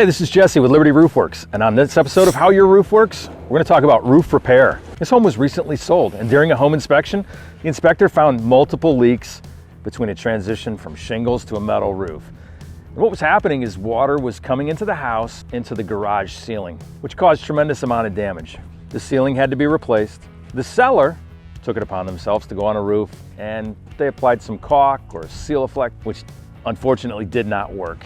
Hi, this is Jesse with Liberty Roof Works, and on this episode of How Your Roof Works, we're going to talk about roof repair. This home was recently sold, and during a home inspection, the inspector found multiple leaks between a transition from shingles to a metal roof. And what was happening is water was coming into the house, into the garage ceiling, which caused a tremendous amount of damage. The ceiling had to be replaced. The seller took it upon themselves to go on a roof, and they applied some caulk or seal-effect, which unfortunately did not work.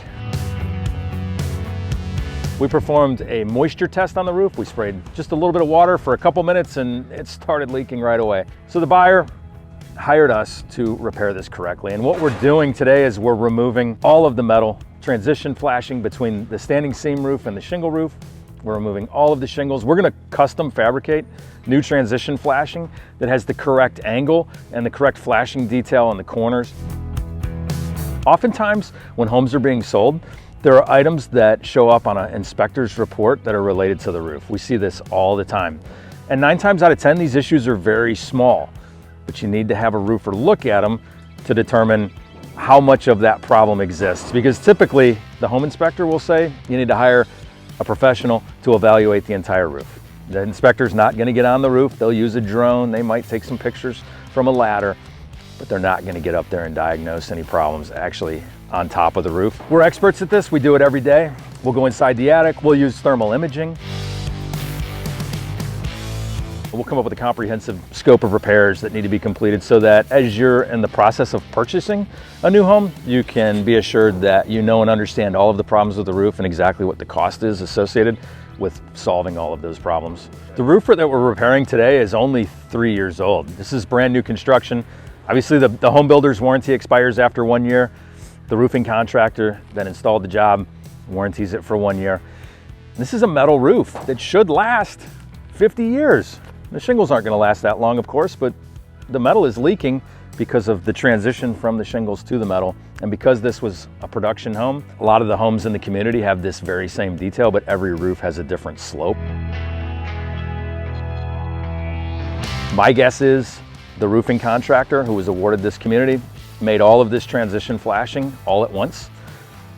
We performed a moisture test on the roof. We sprayed just a little bit of water for a couple minutes and it started leaking right away. So the buyer hired us to repair this correctly. And what we're doing today is we're removing all of the metal transition flashing between the standing seam roof and the shingle roof. We're removing all of the shingles. We're gonna custom fabricate new transition flashing that has the correct angle and the correct flashing detail on the corners. Oftentimes when homes are being sold, there are items that show up on an inspector's report that are related to the roof. We see this all the time. And 9 times out of 10, these issues are very small, but you need to have a roofer look at them to determine how much of that problem exists. Because typically the home inspector will say you need to hire a professional to evaluate the entire roof. The inspector's not gonna get on the roof. They'll use a drone. They might take some pictures from a ladder, but they're not gonna get up there and diagnose any problems actually on top of the roof. We're experts at this. We do it every day. We'll go inside the attic. We'll use thermal imaging. We'll come up with a comprehensive scope of repairs that need to be completed so that as you're in the process of purchasing a new home, you can be assured that you know and understand all of the problems with the roof and exactly what the cost is associated with solving all of those problems. The roof that we're repairing today is only 3 years old. This is brand new construction. Obviously the home builder's warranty expires after 1 year. The roofing contractor that installed the job warranties it for 1 year. This is a metal roof that should last 50 years. The shingles aren't gonna last that long, of course, but the metal is leaking because of the transition from the shingles to the metal. And because this was a production home, a lot of the homes in the community have this very same detail, but every roof has a different slope. My guess is the roofing contractor who was awarded this community made all of this transition flashing all at once,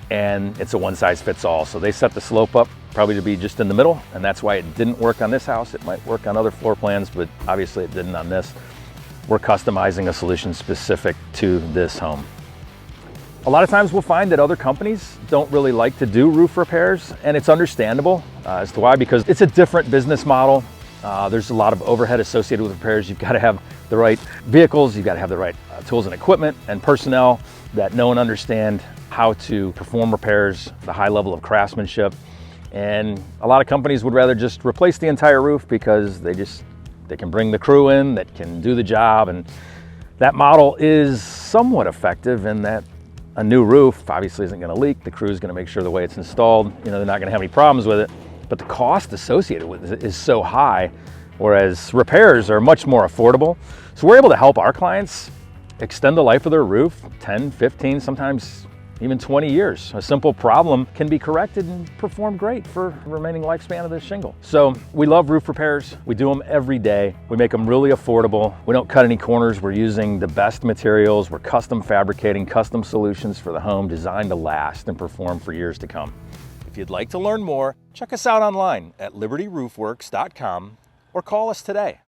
and it's a one-size-fits-all. So they set the slope up probably to be just in the middle, and that's why it didn't work on this house. It might work on other floor plans, but obviously it didn't on this. We're customizing a solution specific to this home. A lot of times we'll find that other companies don't really like to do roof repairs, and it's understandable as to why, because it's a different business model. There's a lot of overhead associated with repairs. You've got to have the right vehicles, you've got to have the right tools and equipment and personnel that know and understand how to perform repairs, the high level of craftsmanship. And a lot of companies would rather just replace the entire roof because they can bring the crew in that can do the job. And that model is somewhat effective in that a new roof obviously isn't going to leak. The crew is going to make sure the way it's installed, they're not going to have any problems with it. But the cost associated with it is so high, whereas repairs are much more affordable. So we're able to help our clients extend the life of their roof 10, 15, sometimes even 20 years. A simple problem can be corrected and perform great for the remaining lifespan of this shingle. So we love roof repairs. We do them every day. We make them really affordable. We don't cut any corners. We're using the best materials. We're custom fabricating custom solutions for the home designed to last and perform for years to come. If you'd like to learn more, check us out online at libertyroofworks.com or call us today.